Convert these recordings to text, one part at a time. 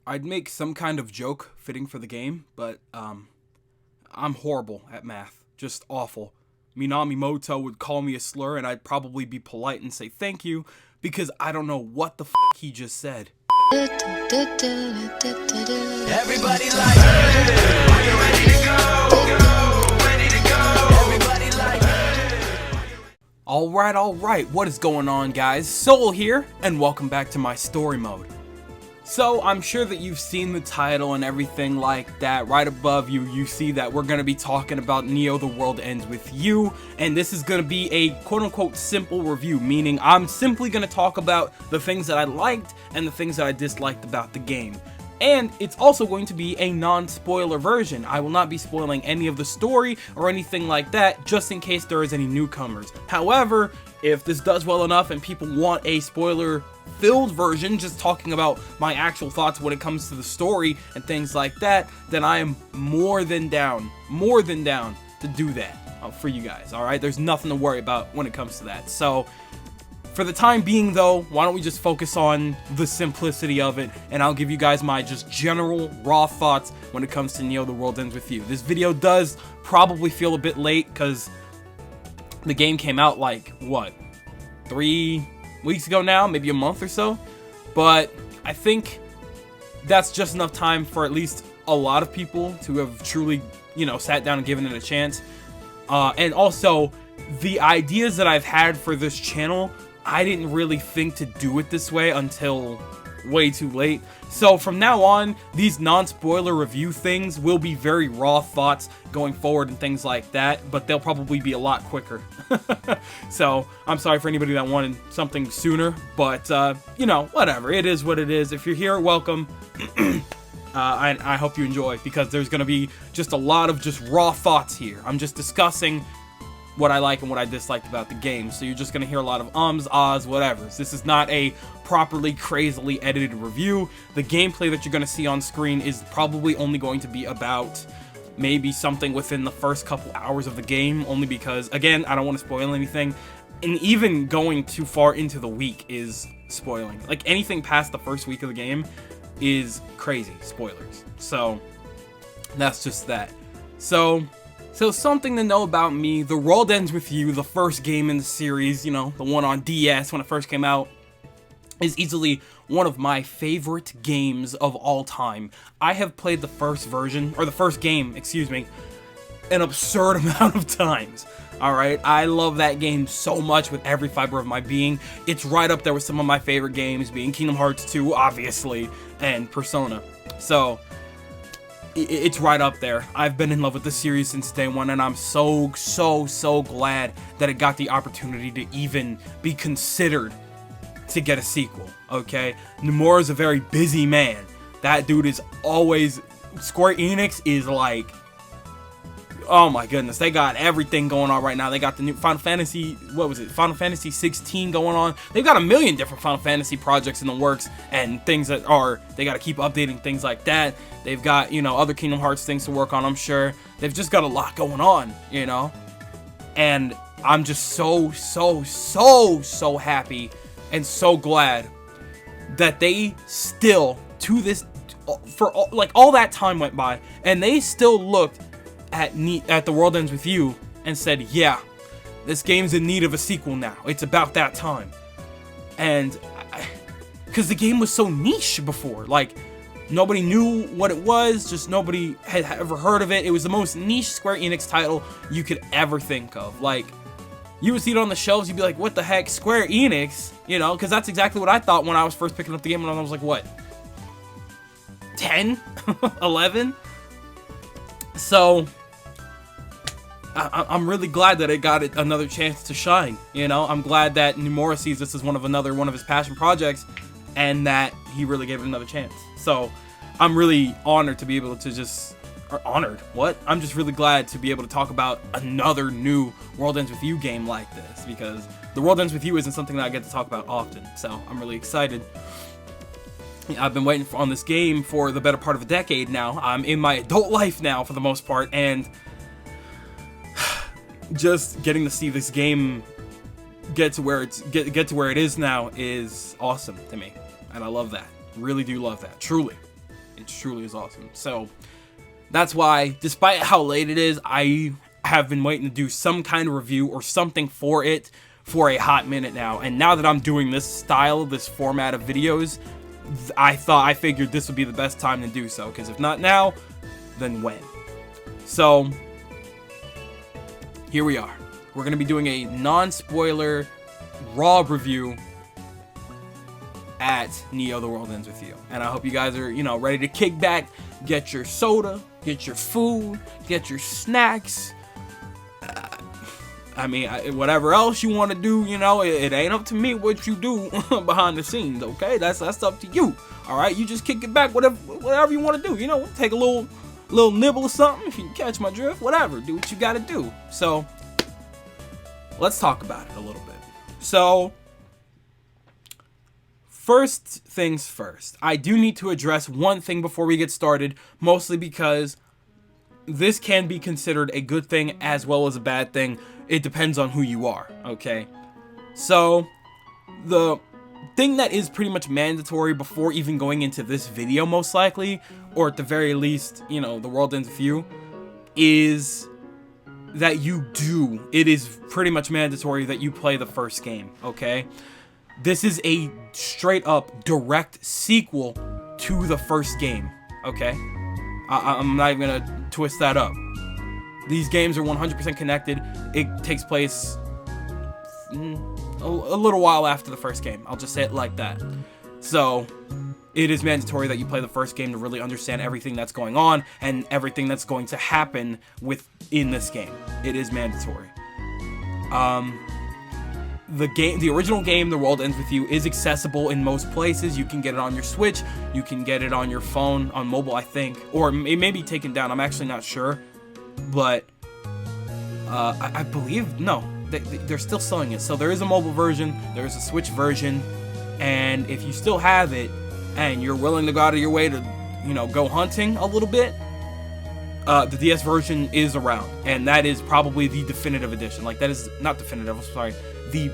I'd make some kind of joke fitting for the game, but I'm horrible at math. Just awful. Minamimoto would call me a slur, and I'd probably be polite and say thank you, because I don't know what the he just said. Everybody like, hey, are you ready to go? Ready to go. Everybody like, hey. Alright, what is going on, guys? Soul here, and welcome back to my story mode. So, I'm sure that you've seen the title and everything like that. Right above you see that we're going to be talking about Neo: The World Ends With You, and this is going to be a quote-unquote simple review, meaning I'm simply going to talk about the things that I liked and the things that I disliked about the game. And it's also going to be a non-spoiler version. I will not be spoiling any of the story or anything like that, just in case there is any newcomers. However, if this does well enough and people want a spoiler-filled version, just talking about my actual thoughts when it comes to the story and things like that, then I am more than down to do that for you guys, alright? There's nothing to worry about when it comes to that. So, for the time being though, why don't we just focus on the simplicity of it, and I'll give you guys my just general raw thoughts when it comes to Neo: The World Ends With You. This video does probably feel a bit late because the game came out like, what, 3 weeks ago now, maybe a month or so, but I think that's just enough time for at least a lot of people to have truly, sat down and given it a chance. And also, the ideas that I've had for this channel, I didn't really think to do it this way until way too late. So from now on, these non-spoiler review things will be very raw thoughts going forward and things like that, but they'll probably be a lot quicker. So I'm sorry for anybody that wanted something sooner, but whatever. It is what it is. If you're here, welcome. I hope you enjoy, because there's going to be just a lot of just raw thoughts here. I'm just discussing what I like and what I disliked about the game, so you're just gonna hear a lot of ums, ahs, whatevers. This is not a properly, crazily edited review. The gameplay that you're gonna see on screen is probably only going to be about maybe something within the first couple hours of the game, only because, again, I don't want to spoil anything, and even going too far into the week is spoiling. Like, anything past the first week of the game is crazy spoilers. So, that's just that. So something to know about me: The World Ends With You, the first game in the series, the one on DS when it first came out, is easily one of my favorite games of all time. I have played the first game, an absurd amount of times. Alright, I love that game so much with every fiber of my being. It's right up there with some of my favorite games, being Kingdom Hearts 2, obviously, and Persona. So, it's right up there. I've been in love with the series since day one, and I'm so glad that it got the opportunity to even be considered to get a sequel, okay? Nomura's a very busy man. That dude is always... Square Enix is like... Oh my goodness, they got everything going on right now. They got the new Final Fantasy, Final Fantasy 16 going on. They've got a million different Final Fantasy projects in the works, and things that they got to keep updating, things like that. They've got, other Kingdom Hearts things to work on, I'm sure. They've just got a lot going on, And I'm just so happy and so glad that they still, to this, all that time went by, and they still looked at The World Ends With You and said, yeah, this game's in need of a sequel now. It's about that time. And because the game was so niche before, like, nobody knew what it was, just nobody had ever heard of it. It was the most niche Square Enix title you could ever think of. Like, you would see it on the shelves, you'd be like, what the heck, Square Enix? Because that's exactly what I thought when I was first picking up the game when I was like, what, 10? 11? So, I'm really glad that it got another chance to shine, I'm glad that Nomura sees this as one of his passion projects, and that he really gave it another chance. So, I'm really honored to be able to I'm just really glad to be able to talk about another new World Ends With You game like this, because The World Ends With You isn't something that I get to talk about often, so I'm really excited. I've been waiting on this game for the better part of a decade now. I'm in my adult life now, for the most part, and just getting to see this game get to where it is now is awesome to me, and I love that. Really do love that, truly. It truly is awesome. So that's why, despite how late it is, I have been waiting to do some kind of review or something for it for a hot minute now. And now that I'm doing this style, this format of videos, I figured this would be the best time to do so. Because if not now, then when? So here we are. We're going to be doing a non-spoiler raw review at Neo: The World Ends With You. And I hope you guys are, ready to kick back, get your soda, get your food, get your snacks. Whatever else you want to do, it ain't up to me what you do behind the scenes, okay? That's up to you. All right, you just kick it back, whatever you want to do. Take a little nibble or something if you can catch my drift. Whatever, do what you got to do. So let's talk about it a little bit. So first things first, I do need to address one thing before we get started, mostly because this can be considered a good thing as well as a bad thing. It depends on who you are, okay? So the thing that is pretty much mandatory before even going into this video, most likely, or at the very least, The World Ends With You, is that it is pretty much mandatory that you play the first game, okay? This is a straight up direct sequel to the first game, okay? I'm not even gonna twist that up. These games are 100% connected. It takes place a little while after the first game. I'll just say it like that. So it is mandatory that you play the first game to really understand everything that's going on and everything that's going to happen within this game. It is mandatory. The original game, The World Ends With You, is accessible in most places. You can get it on your Switch, you can get it on your phone, on mobile, I think, or it may be taken down. I'm actually not sure, but I believe, no, they're still selling it. So there is a mobile version, there is a Switch version, and if you still have it and you're willing to go out of your way to, go hunting a little bit, the DS version is around, and that is probably the definitive edition. Like, that is not definitive, I'm sorry. The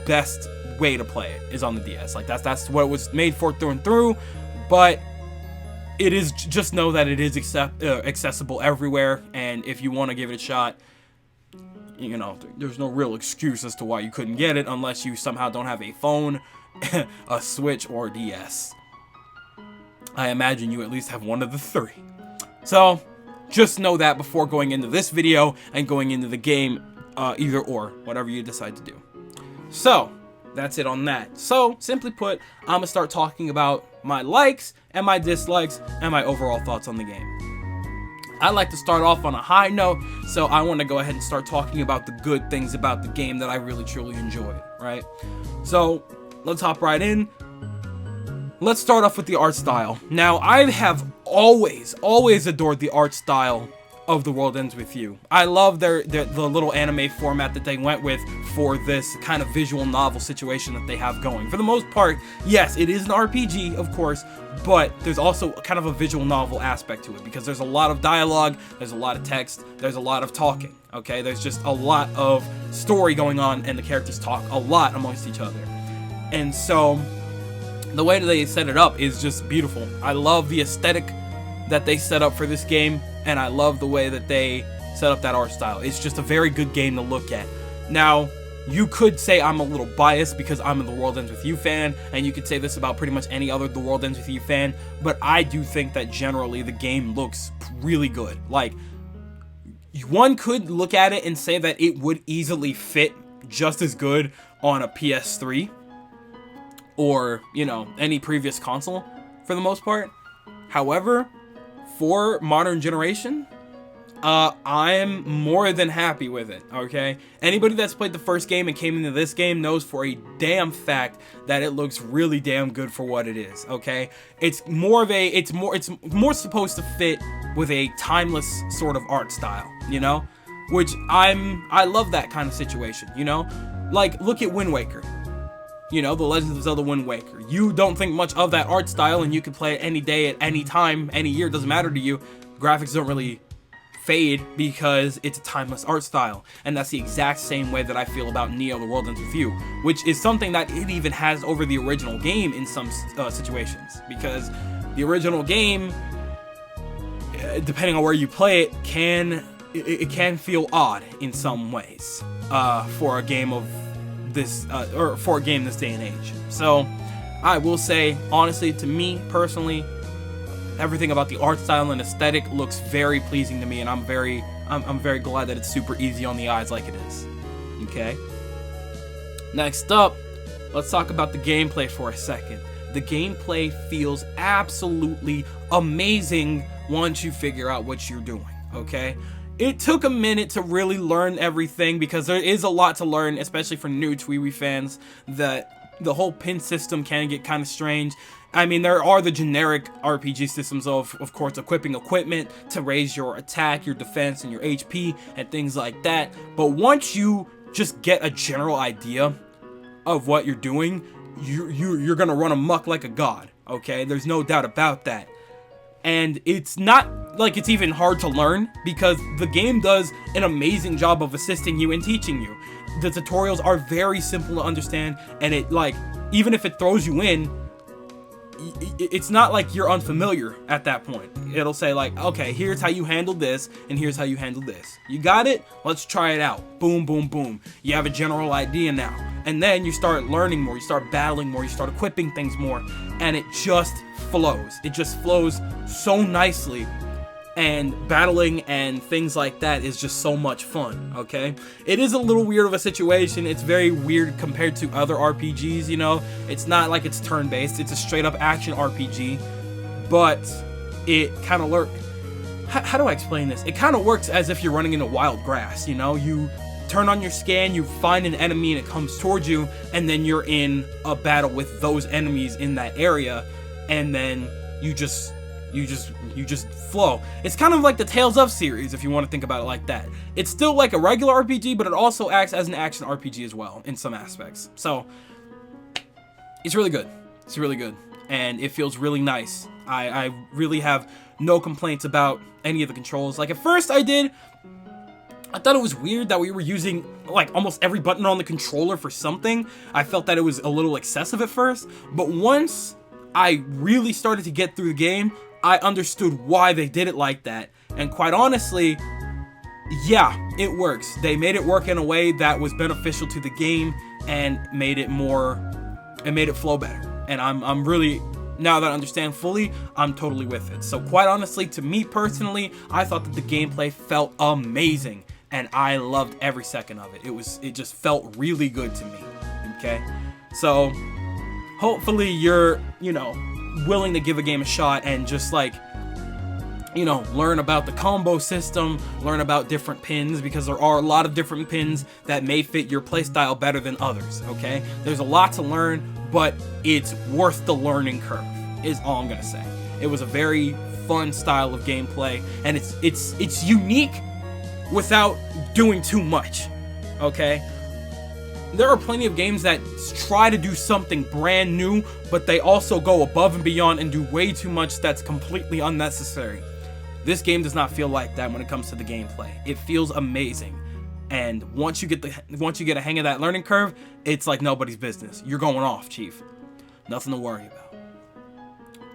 best way to play it is on the DS. Like, that's what it was made for through and through. But it is, just know that it is accessible everywhere, and if you want to give it a shot, there's no real excuse as to why you couldn't get it unless you somehow don't have a phone, a Switch, or a DS. I imagine you at least have one of the three. So just know that before going into this video and going into the game, either or, whatever you decide to do. So that's it on that. So simply put, I'm gonna start talking about my likes and my dislikes and my overall thoughts on the game. I like to start off on a high note, so I want to go ahead and start talking about the good things about the game that I really truly enjoyed, right? So let's hop right in. Let's start off with the art style. Now, I have always adored the art style of The World Ends With You. I love the little anime format that they went with for this kind of visual novel situation that they have going. For the most part, yes, it is an RPG, of course, but there's also kind of a visual novel aspect to it because there's a lot of dialogue, there's a lot of text, there's a lot of talking, okay? There's just a lot of story going on, and the characters talk a lot amongst each other. And so the way that they set it up is just beautiful. I love the aesthetic that they set up for this game, and I love the way that they set up that art style. It's just a very good game to look at. Now, you could say I'm a little biased because I'm a The World Ends With You fan, and you could say this about pretty much any other The World Ends With You fan, but I do think that generally the game looks really good. Like, one could look at it and say that it would easily fit just as good on a PS3 or, any previous console for the most part. However, for modern generation, I'm more than happy with it, okay? Anybody that's played the first game and came into this game knows for a damn fact that it looks really damn good for what it is, okay? It's more supposed to fit with a timeless sort of art style, Which I love that kind of situation, Like, look at Wind Waker. The Legend of Zelda Wind Waker. You don't think much of that art style, and you can play it any day, at any time, any year, doesn't matter to you. Graphics don't really fade because it's a timeless art style, and that's the exact same way that I feel about Neo: The World Ends With You, which is something that it even has over the original game in some situations, because The original game, depending on where you play it, can feel odd in some ways for a game of this or for a game this day and age. So I will say, honestly, to me personally, everything about the art style and aesthetic looks very pleasing to me, and I'm very glad that it's super easy on the eyes like it is. Okay. Next up, let's talk about the gameplay for a second. The gameplay feels absolutely amazing once you figure out what you're doing, okay? It took a minute to really learn everything because there is a lot to learn, especially for new TWEWY fans, that the whole pin system can get kind of strange. I mean, there are the generic RPG systems of course, equipping equipment to raise your attack, your defense, and your HP, and things like that. But once you just get a general idea of what you're doing, you're gonna run amok like a god, okay? There's no doubt about that. And it's not like it's even hard to learn because the game does an amazing job of assisting you and teaching you. The tutorials are very simple to understand, and it, like, even if it throws you in, it's not like you're unfamiliar at that point. It'll say like, okay, here's how you handle this, and here's how you handle this. You got it? Let's try it out. Boom, boom, boom. You have a general idea now. And then you start learning more, you start battling more, you start equipping things more, and it just flows. It just flows so nicely. And battling and things like that is just so much fun, okay? It is a little weird of a situation. It's very weird compared to other RPGs, you know? It's not like it's turn-based. It's a straight-up action RPG. But it kind of lurks... How do I explain this? It kind of works as if you're running into wild grass, you know? You turn on your scan, you find an enemy and it comes towards you, and then you're in a battle with those enemies in that area, and then you just flow. It's kind of like the Tales of series, if you want to think about it like that. It's still like a regular RPG, but it also acts as an action RPG as well in some aspects. So it's really good. It's really good, and it feels really nice. I really have no complaints about any of the controls. Like, at first I thought it was weird that we were using like almost every button on the controller for something. I felt that it was a little excessive at first, but once I really started to get through the game, I understood why they did it like that. And quite honestly, yeah, it works. They made it work in a way that was beneficial to the game and made it flow better. And I'm really, now that I understand fully, I'm totally with it. So quite honestly, to me personally, I thought that the gameplay felt amazing, and I loved every second of it. It just felt really good to me, okay? So hopefully you're, willing to give a game a shot and just like, learn about the combo system, learn about different pins, because there are a lot of different pins that may fit your playstyle better than others, okay? There's a lot to learn, but it's worth the learning curve, is all I'm gonna say. It was a very fun style of gameplay, and it's unique without doing too much, okay? There are plenty of games that try to do something brand new, but they also go above and beyond and do way too much that's completely unnecessary. This game does not feel like that when it comes to the gameplay. It feels amazing, and once you get a hang of that learning curve, it's like nobody's business. You're going off, Chief. Nothing to worry about.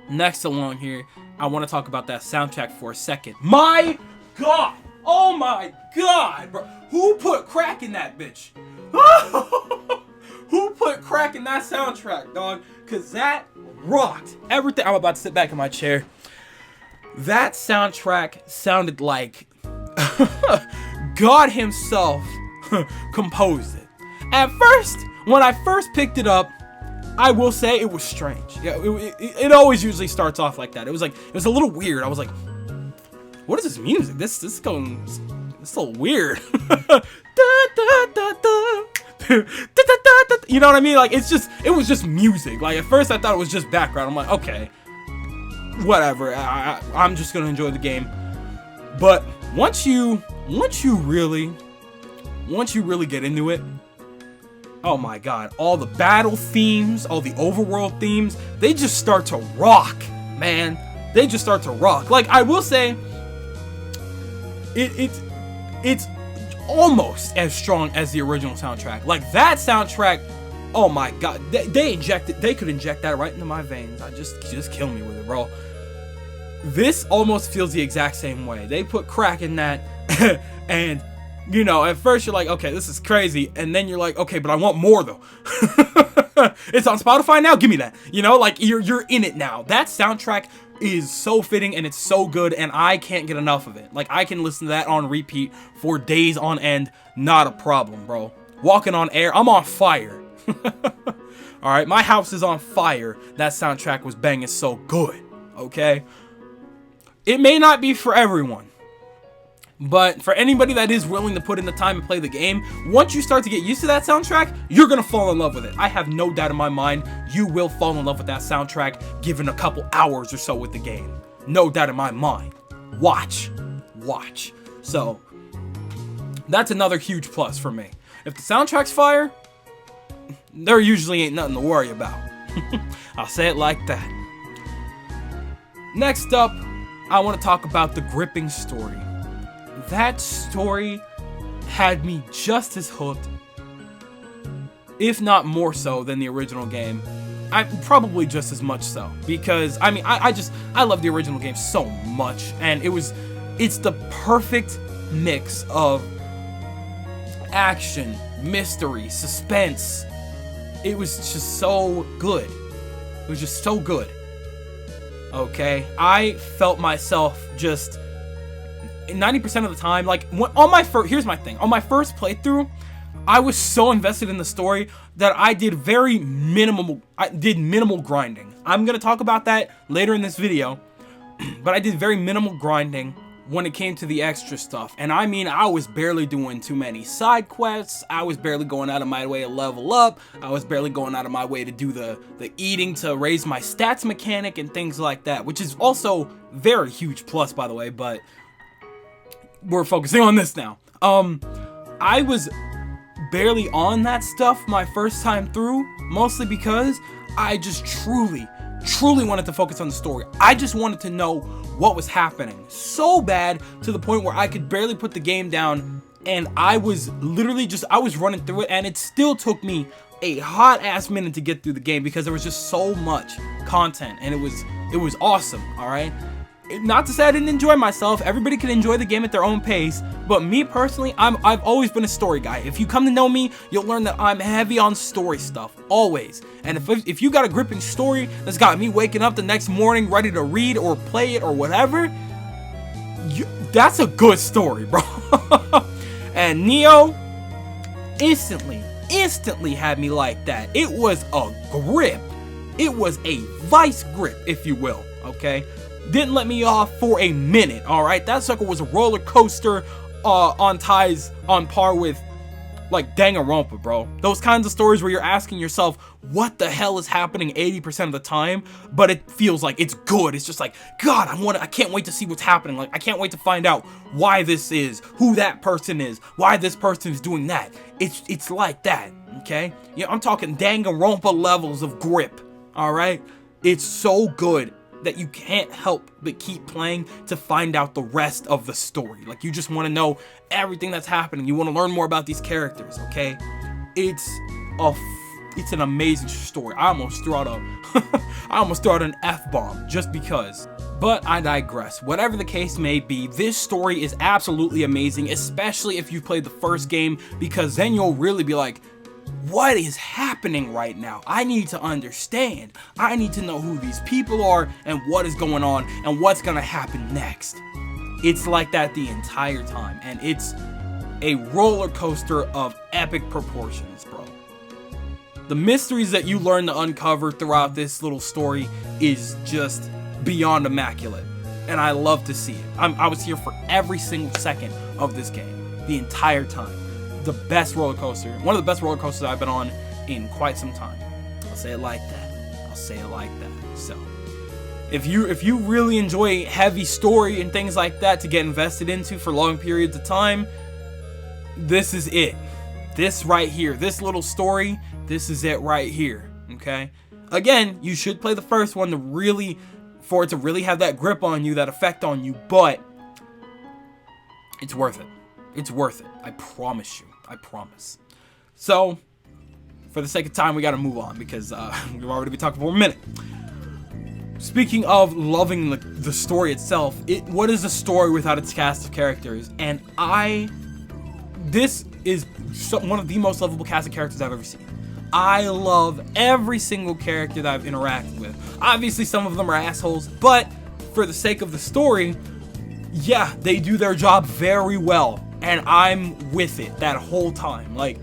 Next along here, I want to talk about that soundtrack for a second. My God! Oh my God, bro! Who put crack in that bitch? Who put crack in that soundtrack, dog? Cause that rocked. Everything. I'm about to sit back in my chair. That soundtrack sounded like God himself composed it. At first, when I first picked it up, I will say it was strange. Yeah, it always usually starts off like that. It was a little weird. I was like, what is this music? This is going. It's so weird. You know what I mean? Like, it was just music. Like, at first I thought it was just background. I'm like, okay, whatever. I'm just gonna enjoy the game. But once you really get into it, oh my God, all the battle themes, all the overworld themes, they just start to rock, man. They just start to rock. Like, I will say, it's almost as strong as the original soundtrack. Like, that soundtrack, oh my God, they could inject that right into my veins. Just kill me with it, bro. This almost feels the exact same way. They put crack in that, and you know, at first you're like, okay, this is crazy, and then you're like, okay, but I want more though. It's on Spotify now, give me that. You know, like you're in it now. That soundtrack is so fitting and it's so good, and I can't get enough of it. Like, I can listen to that on repeat for days on end, not a problem, bro. Walking on air, I'm on fire. Alright, my house is on fire. That soundtrack was banging so good, okay? It may not be for everyone, but for anybody that is willing to put in the time and play the game, once you start to get used to that soundtrack, you're gonna fall in love with it. I have no doubt in my mind you will fall in love with that soundtrack given a couple hours or so with the game. No doubt in my mind. Watch. So, that's another huge plus for me. If the soundtrack's fire, there usually ain't nothing to worry about. I'll say it like that. Next up, I want to talk about the gripping story. That story had me just as hooked, if not more so than the original game. Probably just as much so, because I mean, I love the original game so much, and it's the perfect mix of action, mystery, suspense. It was just so good. It was just so good. Okay, I felt myself just 90% of the time, like here's my thing. On my first playthrough, I was so invested in the story that I did minimal grinding. I'm gonna talk about that later in this video, but I did very minimal grinding when it came to the extra stuff. And I mean, I was barely doing too many side quests. I was barely going out of my way to level up. I was barely going out of my way to do the eating to raise my stats mechanic and things like that, which is also very huge plus, by the way, but we're focusing on this now. I was barely on that stuff my first time through, mostly because I just truly wanted to focus on the story. I just wanted to know what was happening so bad to the point where I could barely put the game down, and I was literally I was running through it, and it still took me a hot ass minute to get through the game because there was just so much content, and it was awesome. All right, not to say I didn't enjoy myself. Everybody can enjoy the game at their own pace, but me personally, I've always been a story guy. If you come to know me, you'll learn that I'm heavy on story stuff, always. And if you got a gripping story that's got me waking up the next morning ready to read or play it or whatever, that's a good story, bro. And Nioh instantly had me like that. It was a grip. It was a vice grip, if you will, okay? Didn't let me off for a minute, alright? That sucker was a roller coaster on par with, like, Danganronpa, bro. Those kinds of stories where you're asking yourself, what the hell is happening 80% of the time? But it feels like it's good. It's just like, God, I can't wait to see what's happening. Like, I can't wait to find out why this is, who that person is, why this person is doing that. It's like that, okay? Yeah, I'm talking Danganronpa levels of grip, alright? It's so good that you can't help but keep playing to find out the rest of the story. Like, you just want to know everything that's happening. You want to learn more about these characters, okay? It's an amazing story. I almost threw out an F-bomb just because. But I digress. Whatever the case may be, this story is absolutely amazing, especially if you've played the first game, because then you'll really be like, what is happening right now? I need to understand. I need to know who these people are and what is going on and what's gonna happen next. It's like that the entire time, and it's a roller coaster of epic proportions, bro. The mysteries that you learn to uncover throughout this little story is just beyond immaculate, and I love to see it. I was here for every single second of this game, the entire time. The best roller coaster, one of the best roller coasters I've been on in quite some time. I'll say it like that. So, if you really enjoy heavy story and things like that to get invested into for long periods of time, this is it. This right here, this little story, this is it right here, okay? Again, you should play the first one for it to really have that grip on you, that effect on you, but it's worth it. It's worth it. I promise you. I promise. So, for the sake of time, we gotta move on because we've already been talking for a minute. speaking of loving the story itself, what is a story without its cast of characters? And this is one of the most lovable cast of characters I've ever seen. I love every single character that I've interacted with. Obviously, some of them are assholes, but for the sake of the story, yeah, they do their job very well, and I'm with it that whole time. Like,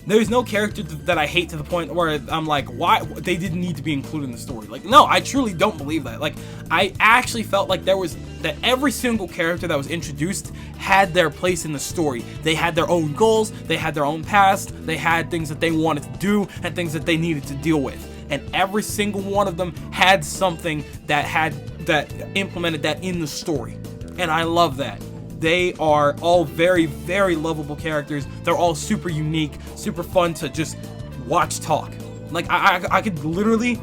there's no character that I hate to the point where I'm like, why they didn't need to be included in the story. Like, no, I truly don't believe that. Like, I actually felt like that every single character that was introduced had their place in the story. They had their own goals, they had their own past, they had things that they wanted to do and things that they needed to deal with. And every single one of them had something that implemented that in the story. And I love that. They are all very, very lovable characters. They're all super unique, super fun to just watch talk. Like, I could literally,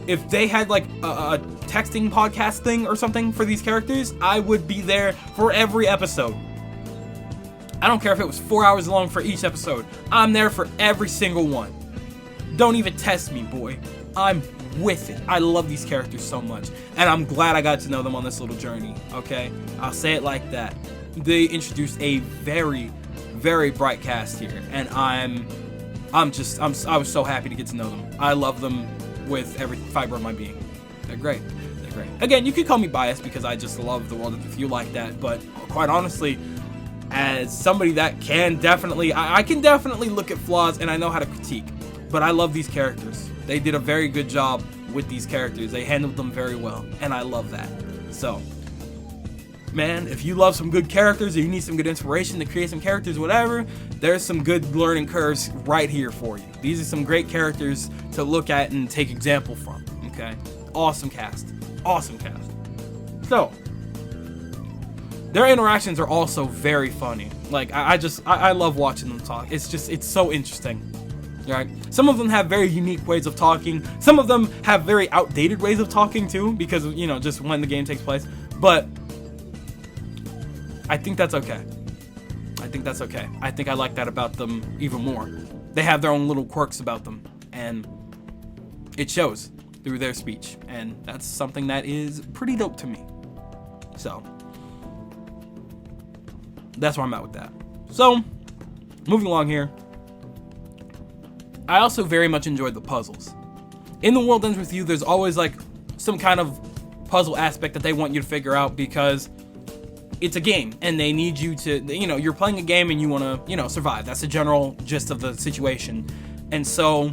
if they had like a texting podcast thing or something for these characters, I would be there for every episode. I don't care if it was 4 hours long for each episode. I'm there for every single one. Don't even test me, boy. I'm with it. I love these characters so much, and I'm glad I got to know them on this little journey. Okay, I'll say it like that. They introduced a very, very bright cast here, and I was so happy to get to know them. I love them with every fiber of my being. They're great. They're great. Again, you could call me biased because I just love the world with you like that, but quite honestly, as somebody that can definitely, I can definitely look at flaws, and I know how to critique. But I love these characters. They did a very good job with these characters. They handled them very well, and I love that. So, man, if you love some good characters or you need some good inspiration to create some characters, whatever, there's some good learning curves right here for you. These are some great characters to look at and take example from, okay? Awesome cast. Awesome cast. So, their interactions are also very funny. Like, I love watching them talk. It's so interesting. Right? Some of them have very unique ways of talking. Some of them have very outdated ways of talking too, because, you know, just when the game takes place. But I think that's okay. I think I like that about them even more. They have their own little quirks about them, and it shows through their speech, and that's something that is pretty dope to me. So that's where I'm at with that. So moving along here, I also very much enjoyed the puzzles. In The World Ends With You, there's always like some kind of puzzle aspect that they want you to figure out because it's a game and they need you to, you know, you're playing a game and you want to, you know, survive. That's the general gist of the situation. And so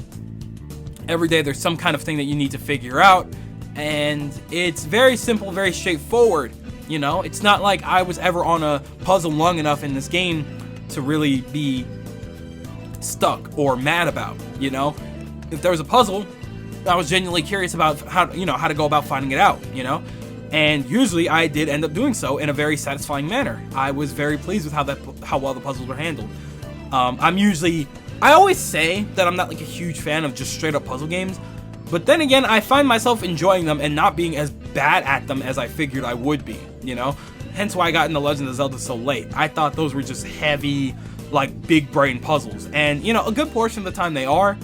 every day there's some kind of thing that you need to figure out, and it's very simple, very straightforward. You know, it's not like I was ever on a puzzle long enough in this game to really be stuck or mad about, you know. If there was a puzzle, I was genuinely curious about how to go about finding it out, you know. And usually I did end up doing so in a very satisfying manner. I was very pleased with how well the puzzles were handled. I always say that I'm not like a huge fan of just straight up puzzle games, but then again, I find myself enjoying them and not being as bad at them as I figured I would be, you know. Hence why I got into Legend of Zelda so late. I thought those were just heavy, like, big brain puzzles, and you know, a good portion of the time they are,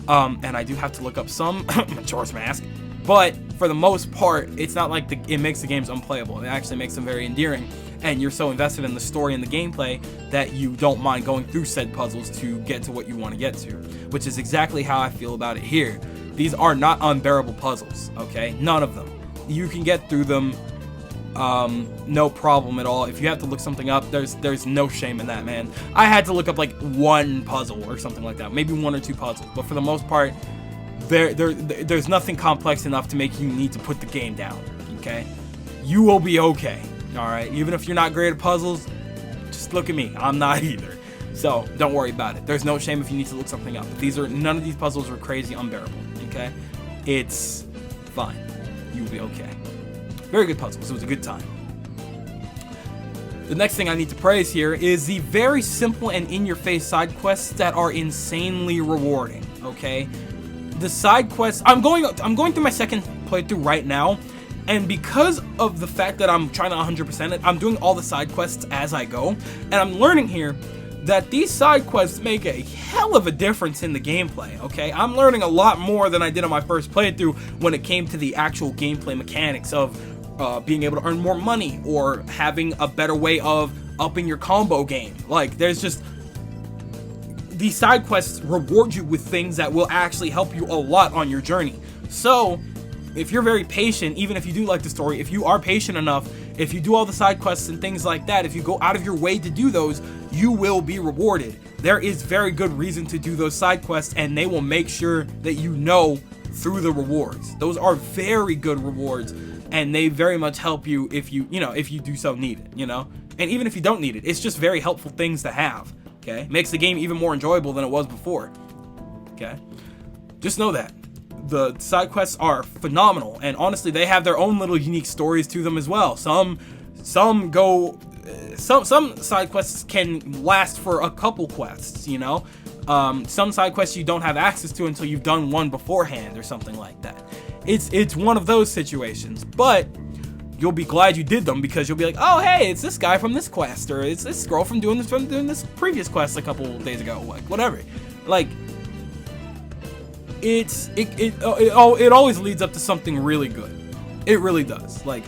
and I do have to look up some Majora's Mask, but for the most part, it's not like it makes the games unplayable. It actually makes them very endearing, and you're so invested in the story and the gameplay that you don't mind going through said puzzles to get to what you want to get to, which is exactly how I feel about it here. These are not unbearable puzzles, okay? None of them. You can get through them no problem at all. If you have to look something up, there's no shame in that, man. I had to look up like one puzzle or something like that, maybe one or two puzzles, but for the most part, there's nothing complex enough to make you need to put the game down, okay? You will be okay, all right? Even if you're not great at puzzles, just look at me. I'm not either. So don't worry about it. There's no shame if you need to look something up. None of these puzzles are crazy unbearable, okay? It's fine. You'll be okay. Very good puzzles. It was a good time. The next thing I need to praise here is the very simple and in-your-face side quests that are insanely rewarding, okay? The side quests, I'm going through my second playthrough right now, and because of the fact that I'm trying to 100% it, I'm doing all the side quests as I go, and I'm learning here that these side quests make a hell of a difference in the gameplay, okay? I'm learning a lot more than I did on my first playthrough when it came to the actual gameplay mechanics of being able to earn more money or having a better way of upping your combo game. Like, there's just... These side quests reward you with things that will actually help you a lot on your journey. So, if you're very patient, even if you do like the story, if you are patient enough, if you do all the side quests and things like that, if you go out of your way to do those, you will be rewarded. There is very good reason to do those side quests, and they will make sure that you know through the rewards. Those are very good rewards, and they very much help you if you do so need it, And even if you don't need it, it's just very helpful things to have, okay? Makes the game even more enjoyable than it was before, okay? Just know that. The side quests are phenomenal, and honestly, they have their own little unique stories to them as well. Some side quests can last for a couple quests, Some side quests you don't have access to until you've done one beforehand or something like that. It's one of those situations, but you'll be glad you did them because you'll be like, oh hey, it's this guy from this quest, or it's this girl from doing this previous quest a couple days ago, like whatever. Like, it always leads up to something really good. It really does. Like,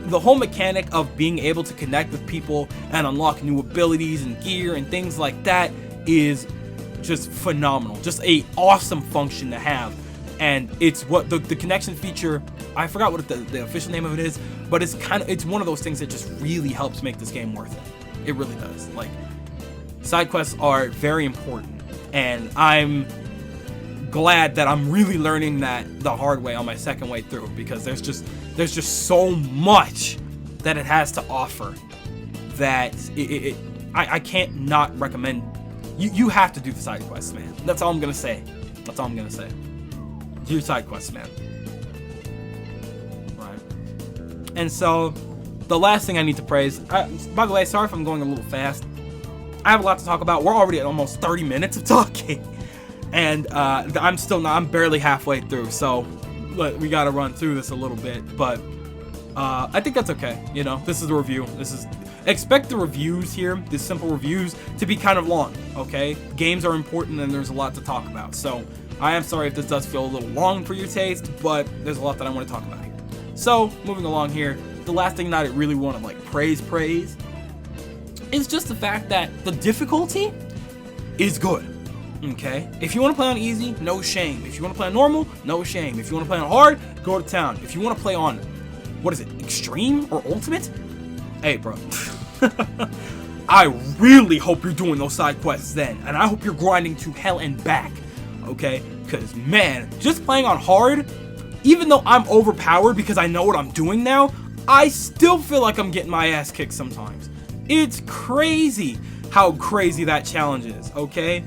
the whole mechanic of being able to connect with people and unlock new abilities and gear and things like that is just phenomenal. Just a awesome function to have. And it's what the connection feature, I forgot what the official name of it is, but it's one of those things that just really helps make this game worth it. It really does. Like, side quests are very important, and I'm glad that I'm really learning that the hard way on my second way through, because there's just so much that it has to offer that I can't not recommend. You have to do the side quests, man. That's all I'm gonna say. Do your side quests, man. Right. And so, the last thing I need to praise. By the way, sorry if I'm going a little fast. I have a lot to talk about. We're already at almost 30 minutes of talking. And I'm barely halfway through, so we gotta run through this a little bit, but I think that's okay. This is a review. Expect the reviews here, the simple reviews, to be kind of long, okay? Games are important and there's a lot to talk about, so I am sorry if this does feel a little long for your taste, but there's a lot that I want to talk about here. So, moving along here, the last thing that I really want to praise is just the fact that the difficulty is good. Okay, if you want to play on easy, no shame. If you want to play on normal, no shame. If you want to play on hard, go to town. If you want to play on, extreme or ultimate? Hey, bro. I really hope you're doing those side quests then, and I hope you're grinding to hell and back, okay? Because, man, just playing on hard, even though I'm overpowered because I know what I'm doing now, I still feel like I'm getting my ass kicked sometimes. It's crazy how crazy that challenge is, okay?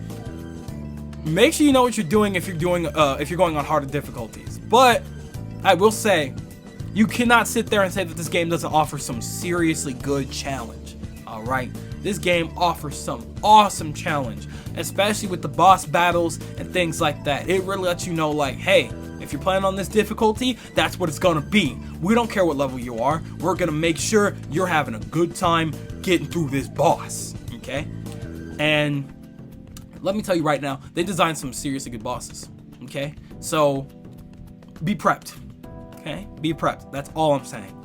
Make sure you know what you're doing if you're going on harder difficulties. But I will say, you cannot sit there and say that this game doesn't offer some seriously good challenge. All right, this game offers some awesome challenge, especially with the boss battles and things like that. It really lets you know, like, hey, if you're playing on this difficulty, that's what it's gonna be. We don't care what level you are. We're gonna make sure you're having a good time getting through this boss. Okay, and let me tell you right now, they designed some seriously good bosses, okay? So, be prepped, okay? Be prepped. That's all I'm saying.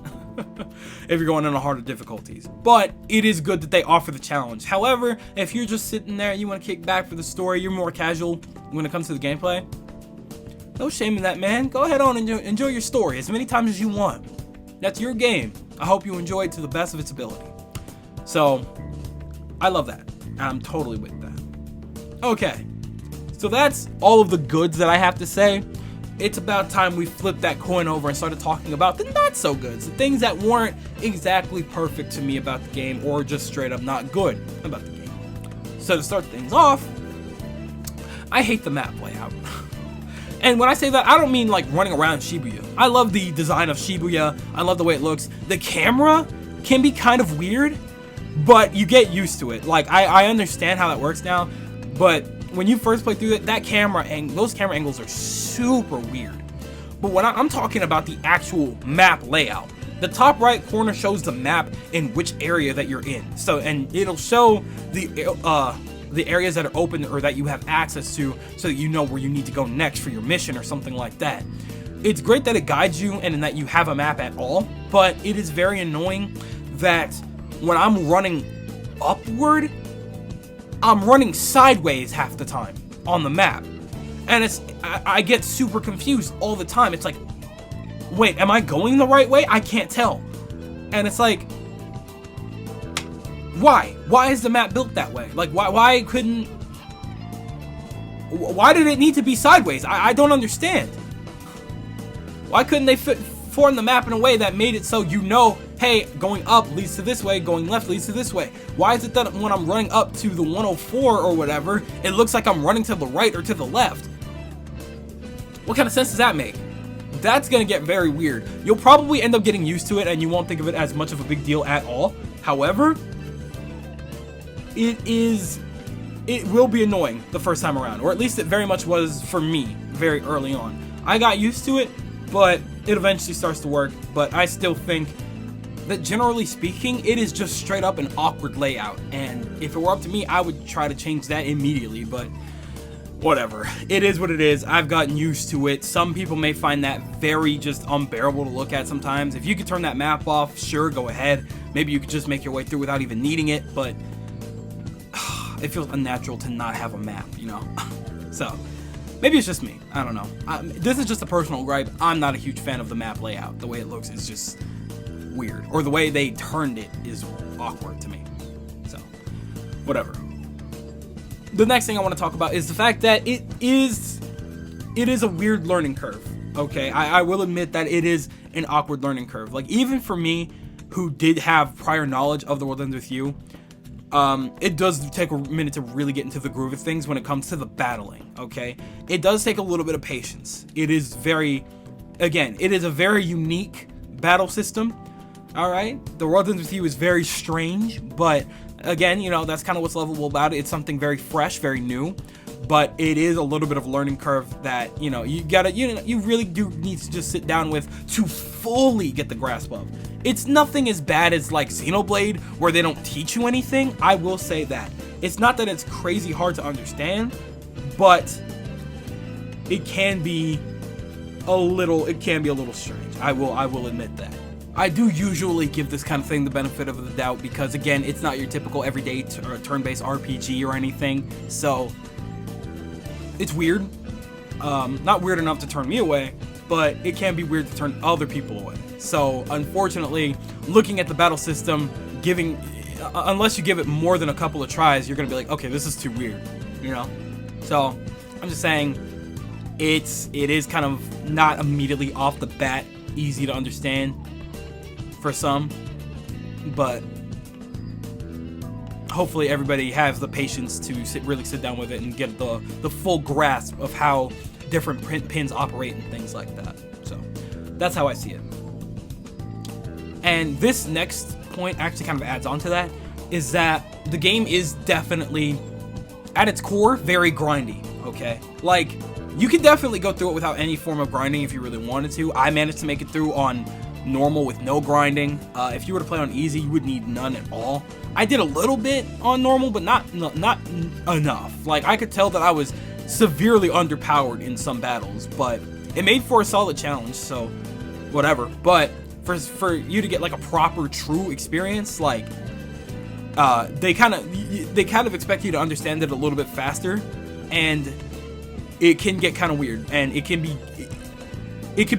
If you're going on harder difficulties. But it is good that they offer the challenge. However, if you're just sitting there, you want to kick back for the story, you're more casual when it comes to the gameplay, no shame in that, man. Go ahead on and enjoy your story as many times as you want. That's your game. I hope you enjoy it to the best of its ability. So, I love that. I'm totally with that. Okay, so that's all of the goods that I have to say. It's about time we flipped that coin over and started talking about the not so goods, the things that weren't exactly perfect to me about the game, or just straight up not good about the game. So to start things off, I hate the map layout. And when I say that, I don't mean like running around Shibuya. I love the design of Shibuya. I love the way it looks. The camera can be kind of weird, but you get used to it. Like, I understand how that works now. But when you first play through it, those camera angles are super weird. But when I'm talking about the actual map layout, The top right corner shows the map in which area that you're in. So, and it'll show the areas that are open or that you have access to, so that you know where you need to go next for your mission or something like that. It's great that it guides you and that you have a map at all, but it is very annoying that when I'm running upward, I'm running sideways half the time on the map. And I get super confused all the time. It's like, wait, am I going the right way? I can't tell. And it's like, why? Why is the map built that way? Like, why did it need to be sideways? I don't understand. Why couldn't they form the map in a way that made it so you know, hey, going up leads to this way, going left leads to this way? Why is it that when I'm running up to the 104 or whatever, it looks like I'm running to the right or to the left? What kind of sense does that make? That's gonna get very weird. You'll probably end up getting used to it and you won't think of it as much of a big deal at all. However, it will be annoying the first time around, or at least it very much was for me very early on. I got used to it, but it eventually starts to work. But I still think that generally speaking, it is just straight up an awkward layout, and if it were up to me, I would try to change that immediately, but whatever. It is what it is. I've gotten used to it. Some people may find that very just unbearable to look at sometimes. If you could turn that map off, sure, go ahead. Maybe you could just make your way through without even needing it, but it feels unnatural to not have a map, you know? So, maybe it's just me. I don't know. This is just a personal gripe. I'm not a huge fan of the map layout. The way it looks is just weird. Or the way they turned it is awkward to me. So, whatever. The next thing I want to talk about is the fact that it is a weird learning curve. Okay, I will admit that it is an awkward learning curve. Like, even for me, who did have prior knowledge of The World Ends With You, it does take a minute to really get into the groove of things when it comes to the battling, okay? It does take a little bit of patience. It is it is a very unique battle system, alright? The World Ends With You is very strange, but again, you know, that's kind of what's lovable about it. It's something very fresh, very new, but it is a little bit of a learning curve that, you know, you really do need to just sit down with to fully get the grasp of. It's nothing as bad as like Xenoblade, where they don't teach you anything. I will say that. It's not that it's crazy hard to understand, but it can be a little strange. I will admit that. I do usually give this kind of thing the benefit of the doubt because, again, it's not your typical everyday turn-based RPG or anything, so it's weird. Not weird enough to turn me away, but it can be weird to turn other people away. So, unfortunately, looking at the battle system, unless you give it more than a couple of tries, you're gonna be like, okay, this is too weird, you know? So, I'm just saying, it is kind of not immediately off the bat easy to understand for some, but hopefully everybody has the patience to really sit down with it and get the full grasp of how different pins operate and things like that. So that's how I see it. And this next point actually kind of adds on to that, is that the game is definitely, at its core, very grindy, okay? Like, you can definitely go through it without any form of grinding if you really wanted to. I managed to make it through on normal with no grinding. If you were to play on easy, you would need none at all. I did a little bit on normal, but not enough. Like, I could tell that I was severely underpowered in some battles, but it made for a solid challenge, so whatever. But for you to get like a proper true experience, like they kind of expect you to understand it a little bit faster, and it can get kind of weird, and it can be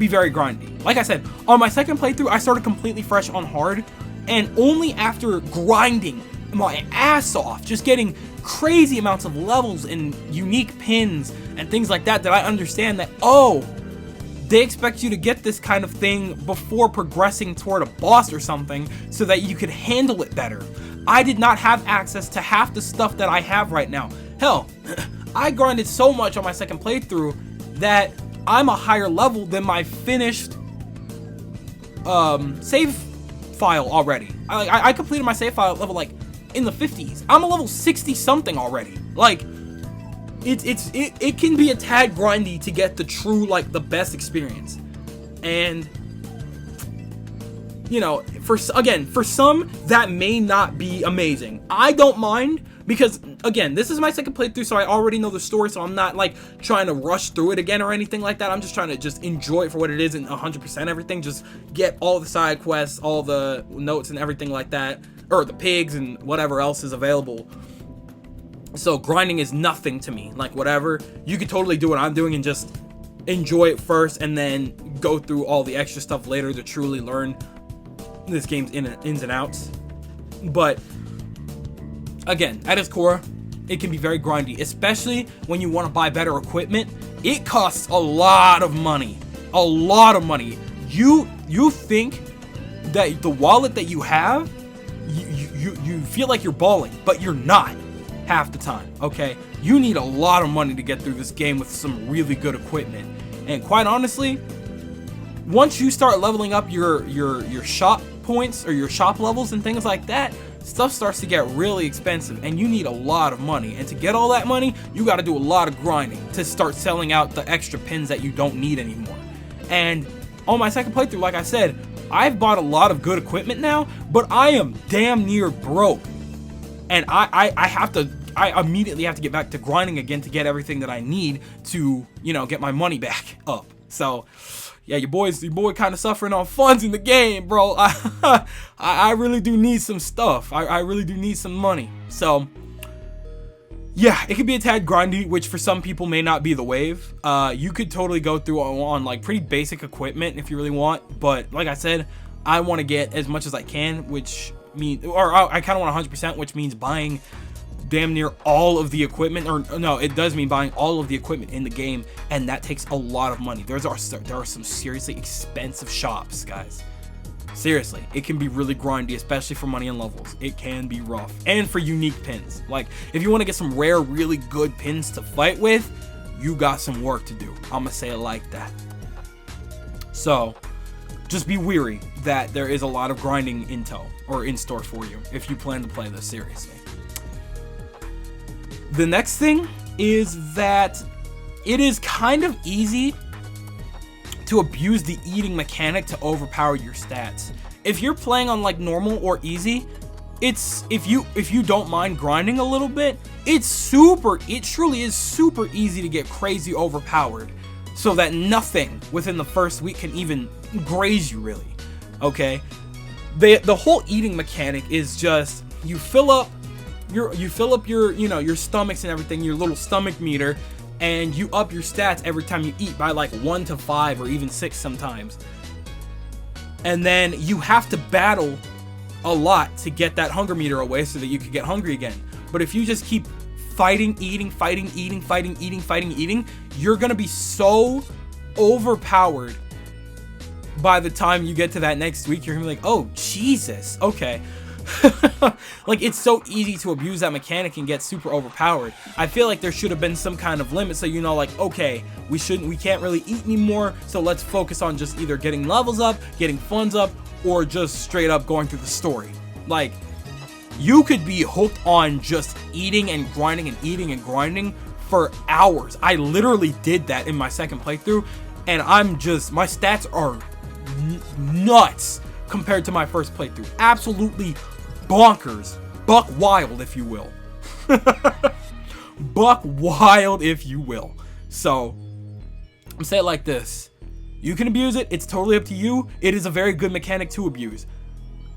very grindy. Like I said, on my second playthrough, I started completely fresh on hard, and only after grinding my ass off, just getting crazy amounts of levels and unique pins and things like that, that I understand that, oh, they expect you to get this kind of thing before progressing toward a boss or something so that you could handle it better. I did not have access to half the stuff that I have right now. Hell, I grinded so much on my second playthrough that I'm a higher level than my finished save file already. I completed my save file at level like in the 50s. I'm a level 60 something already. Like, it can be a tad grindy to get the true, like, the best experience. And you know, for some, that may not be amazing. I don't mind, because, again, this is my second playthrough, so I already know the story, so I'm not, like, trying to rush through it again or anything like that. I'm just trying to just enjoy it for what it is and 100% everything. Just get all the side quests, all the notes and everything like that, or the pigs and whatever else is available. So grinding is nothing to me. Like, whatever, you could totally do what I'm doing and just enjoy it first and then go through all the extra stuff later to truly learn this game's ins and outs. But again, at its core, it can be very grindy, especially when you want to buy better equipment. It costs a lot of money. A lot of money. You think that the wallet that you have, you feel like you're balling, but you're not half the time, okay? You need a lot of money to get through this game with some really good equipment. And quite honestly, once you start leveling up your shop points or your shop levels and things like that, stuff starts to get really expensive and you need a lot of money. And to get all that money, you got to do a lot of grinding to start selling out the extra pins that you don't need anymore. And on my second playthrough, like I said, I've bought a lot of good equipment now, but I am damn near broke. And I immediately have to get back to grinding again to get everything that I need to, you know, get my money back up. So yeah, your boy kind of suffering on funds in the game, bro. I really do need some stuff. I really do need some money. So yeah, it could be a tad grindy, which for some people may not be the wave. You could totally go through on like pretty basic equipment if you really want. But like I said, I want to get as much as I can, which means, or I kind of want 100%, which means buying damn near all of the equipment, or no, it does mean buying all of the equipment in the game, and that takes a lot of money. There are some seriously expensive shops, guys. Seriously, it can be really grindy, especially for money and levels. It can be rough, and for unique pins. Like, if you want to get some rare, really good pins to fight with, you got some work to do. I'm gonna say it like that. So just be weary that there is a lot of grinding in tow, or in store for you, if you plan to play this seriously. The next thing is that it is kind of easy to abuse the eating mechanic to overpower your stats. If you're playing on like normal or easy, it's if you don't mind grinding a little bit, it truly is super easy to get crazy overpowered, so that nothing within the first week can even graze you, really. Okay? The whole eating mechanic is just you fill up your you know, your stomachs and everything, your little stomach meter, and you up your stats every time you eat by like 1 to 5 or even 6 sometimes. And then you have to battle a lot to get that hunger meter away so that you can get hungry again. But if you just keep fighting, eating, you're gonna be so overpowered by the time you get to that next week. You're gonna be like, oh Jesus, okay. Like, it's so easy to abuse that mechanic and get super overpowered. I feel like there should have been some kind of limit, so you know, like, okay, we can't really eat anymore, so let's focus on just either getting levels up, getting funds up, or just straight up going through the story. Like, you could be hooked on just eating and grinding for hours. I literally did that in my second playthrough, and my stats are nuts compared to my first playthrough. Absolutely bonkers. Buck wild, if you will. Buck wild, if you will. So, I'm saying it like this. You can abuse it. It's totally up to you. It is a very good mechanic to abuse.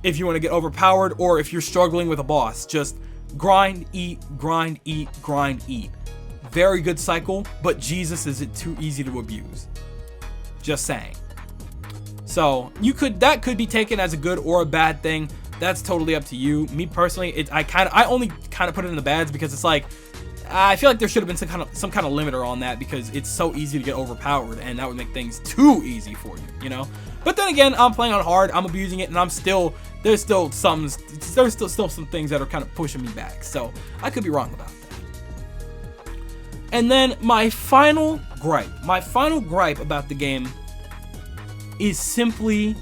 If you want to get overpowered, or if you're struggling with a boss, just grind, eat, grind, eat, grind, eat. Very good cycle, but Jesus, is it too easy to abuse? Just saying. So that could be taken as a good or a bad thing. That's totally up to you. Me personally, I only kind of put it in the bads because it's like, I feel like there should have been some kind of limiter on that, because it's so easy to get overpowered, and that would make things too easy for you, you know. But then again, I'm playing on hard, I'm abusing it, and there's still some things that are kind of pushing me back. So I could be wrong about that. And then my final gripe about the game is simply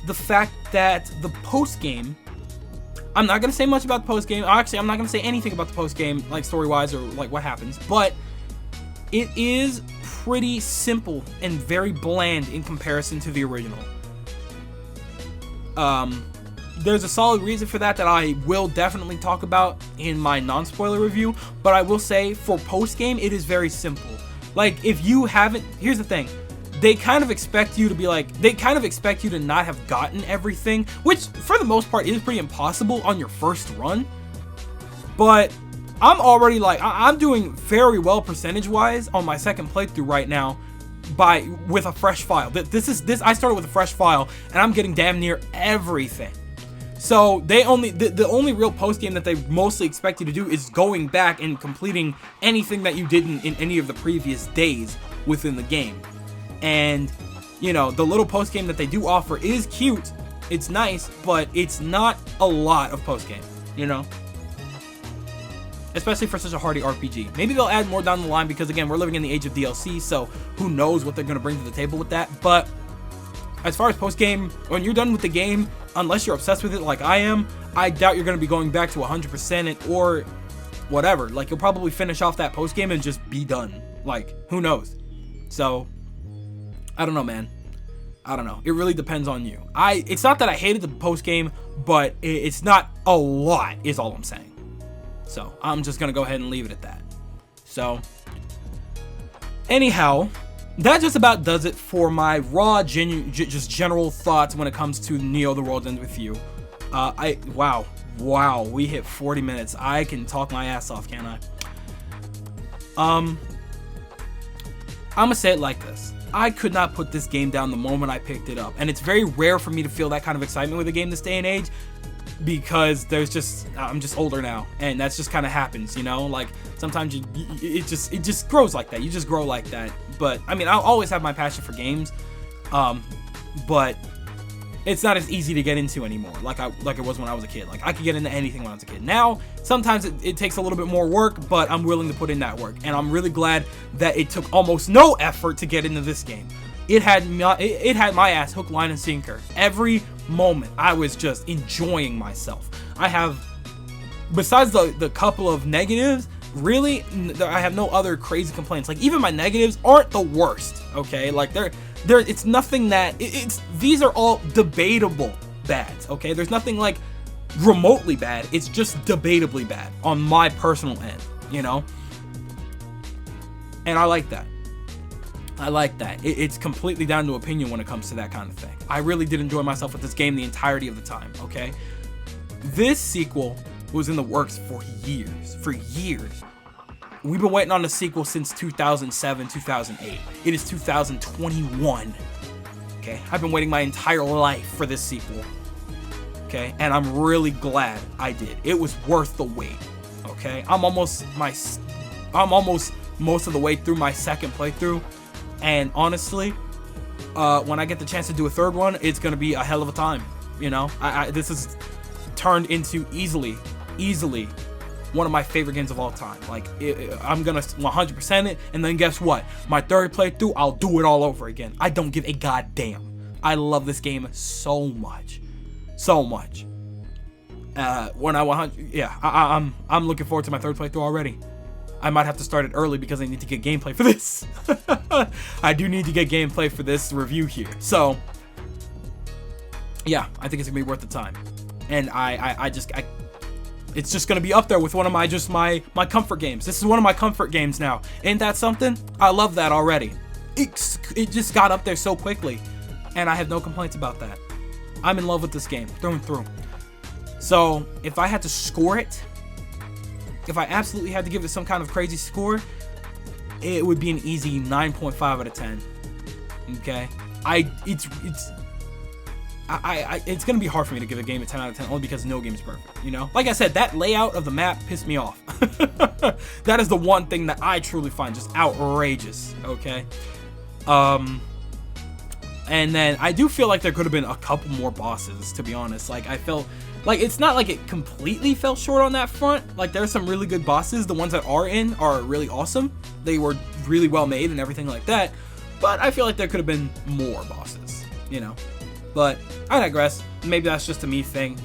the fact that the post-game, I'm not going to say much about the post-game. Actually, I'm not going to say anything about the post-game, like story-wise or like what happens, but it is pretty simple and very bland in comparison to the original. There's a solid reason for that I will definitely talk about in my non-spoiler review, but I will say for post-game, it is very simple. Like, if you haven't, here's the thing, they kind of expect you to be like, they kind of expect you to not have gotten everything, which for the most part is pretty impossible on your first run, but I'm already like, I'm doing very well percentage-wise on my second playthrough right now with a fresh file. I started with a fresh file, and I'm getting damn near everything. So the only real post game that they mostly expect you to do is going back and completing anything that you didn't in any of the previous days within the game. And you know, the little post game that they do offer is cute, it's nice, but it's not a lot of post game, you know, especially for such a hardy RPG. Maybe they'll add more down the line because again, we're living in the age of DLC, so who knows what they're going to bring to the table with that. But as far as post game, when you're done with the game, unless you're obsessed with it like I am, I doubt you're going to be going back to 100% or whatever. Like, you'll probably finish off that post game and just be done. Like, who knows? So I don't know, man. I don't know. It really depends on you. It's not that I hated the post game, but it's not a lot is all I'm saying. So I'm just going to go ahead and leave it at that. So anyhow, that just about does it for my raw, just general thoughts when it comes to Neo: The World Ends With You. Wow, we hit 40 minutes. I can talk my ass off, can't I? I'm gonna say it like this. I could not put this game down the moment I picked it up, and it's very rare for me to feel that kind of excitement with a game this day and age, because I'm just older now, and that's just kind of happens, you know. Like, sometimes it just grows like that. You just grow like that. But I mean, I'll always have my passion for games, but it's not as easy to get into anymore like it was when I was a kid. Like, I could get into anything when I was a kid. Now sometimes it takes a little bit more work, but I'm willing to put in that work, and I'm really glad that it took almost no effort to get into this game. It had my ass hook, line, and sinker. Every moment I was just enjoying myself. I have, besides the couple of negatives, really, I have no other crazy complaints. Like, even my negatives aren't the worst, okay? Like, it's nothing that, these are all debatable bads, okay? There's nothing, like, remotely bad. It's just debatably bad on my personal end, you know? And I like that. It's completely down to opinion when it comes to that kind of thing. I really did enjoy myself with this game the entirety of the time, okay? This sequel was in the works for years. We've been waiting on the sequel since 2007, 2008. It is 2021, okay? I've been waiting my entire life for this sequel, okay? And I'm really glad I did. It was worth the wait, okay? I'm almost most of the way through my second playthrough. And honestly, when I get the chance to do a third one, it's gonna be a hell of a time. You know, this is turned into easily one of my favorite games of all time. Like, I'm gonna 100% it, and then guess what? My third playthrough, I'll do it all over again. I don't give a goddamn. I love this game so much. I'm looking forward to my third playthrough already. I might have to start it early because I need to get gameplay for this. I do need to get gameplay for this review here. So, yeah, I think it's gonna be worth the time. And it's just gonna be up there with one of my comfort games. This is one of my comfort games now. Ain't that something? I love that already. It just got up there so quickly, and I have no complaints about that. I'm in love with this game through and through. So, if I had to score it, if I absolutely had to give it some kind of crazy score, it would be an easy 9.5 out of 10. Okay, it's gonna be hard for me to give a game a 10 out of 10 only because no game is perfect. You know, like I said, that layout of the map pissed me off. That is the one thing that I truly find just outrageous. Okay, and then I do feel like there could have been a couple more bosses, to be honest. Like, I felt like it's not like it completely fell short on that front. Like, there's some really good bosses. The ones that are in are really awesome. They were really well made and everything like that. But I feel like there could have been more bosses, you know. But I digress. Maybe that's just a me thing.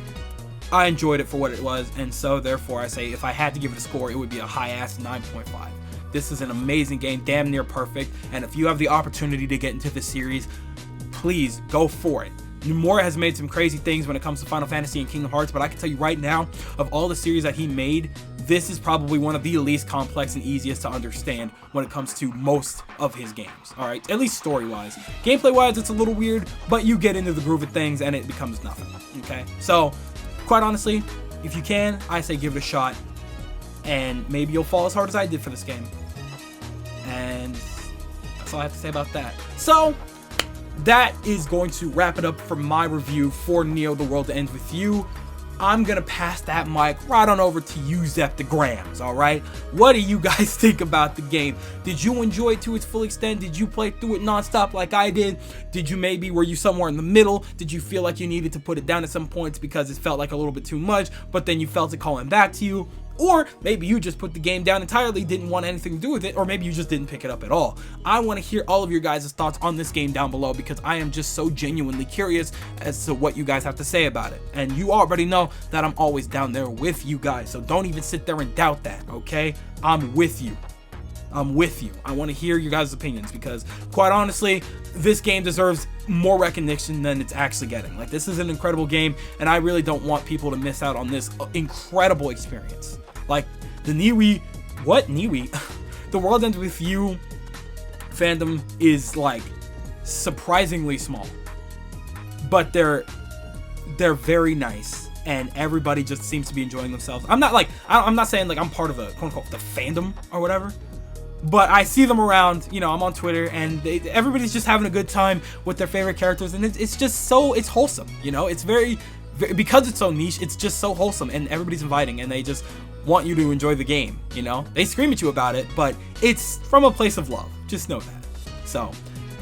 I enjoyed it for what it was, and so therefore I say if I had to give it a score, it would be a high-ass 9.5. This is an amazing game, damn near perfect, and if you have the opportunity to get into the series, please go for it. Nomura has made some crazy things when it comes to Final Fantasy and Kingdom Hearts, but I can tell you right now, of all the series that he made, this is probably one of the least complex and easiest to understand when it comes to most of his games, alright? At least story-wise. Gameplay-wise, it's a little weird, but you get into the groove of things and it becomes nothing, okay? So, quite honestly, if you can, I say give it a shot, and maybe you'll fall as hard as I did for this game. And that's all I have to say about that. So, that is going to wrap it up for my review for Neo The World Ends With You. I'm gonna pass that mic right on over to you, Zep the Grams, alright? What do you guys think about the game? Did you enjoy it to its full extent? Did you play through it nonstop like I did? Were you somewhere in the middle? Did you feel like you needed to put it down at some points because it felt like a little bit too much, but then you felt it calling back to you? Or maybe you just put the game down entirely, didn't want anything to do with it, or maybe you just didn't pick it up at all. I want to hear all of your guys' thoughts on this game down below because I am just so genuinely curious as to what you guys have to say about it. And you already know that I'm always down there with you guys, so don't even sit there and doubt that, okay? I'm with you. I'm with you. I want to hear your guys' opinions because, quite honestly, this game deserves more recognition than it's actually getting. Like, this is an incredible game, and I really don't want people to miss out on this incredible experience. Like, the Niwi... What? Niwi? The World Ends With You fandom is, like, surprisingly small. But they're very nice. And everybody just seems to be enjoying themselves. I'm not saying, like, I'm part of the, quote-unquote, the fandom or whatever. But I see them around, you know, I'm on Twitter, and everybody's just having a good time with their favorite characters. And it's just so... It's wholesome, you know? It's very... Because it's so niche, it's just so wholesome. And everybody's inviting, and they just want you to enjoy the game, you know? They scream at you about it, but it's from a place of love. Just know that. So,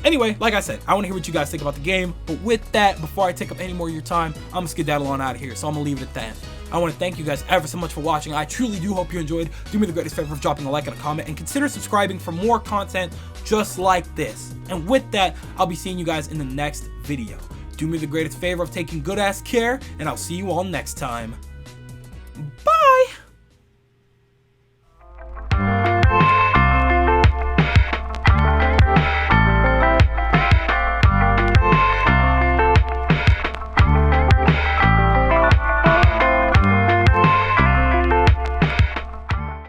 anyway, like I said, I want to hear what you guys think about the game. But with that, before I take up any more of your time, I'm going to skedaddle on out of here. So I'm going to leave it at that. I want to thank you guys ever so much for watching. I truly do hope you enjoyed. Do me the greatest favor of dropping a like and a comment, and consider subscribing for more content just like this. And with that, I'll be seeing you guys in the next video. Do me the greatest favor of taking good ass care, and I'll see you all next time.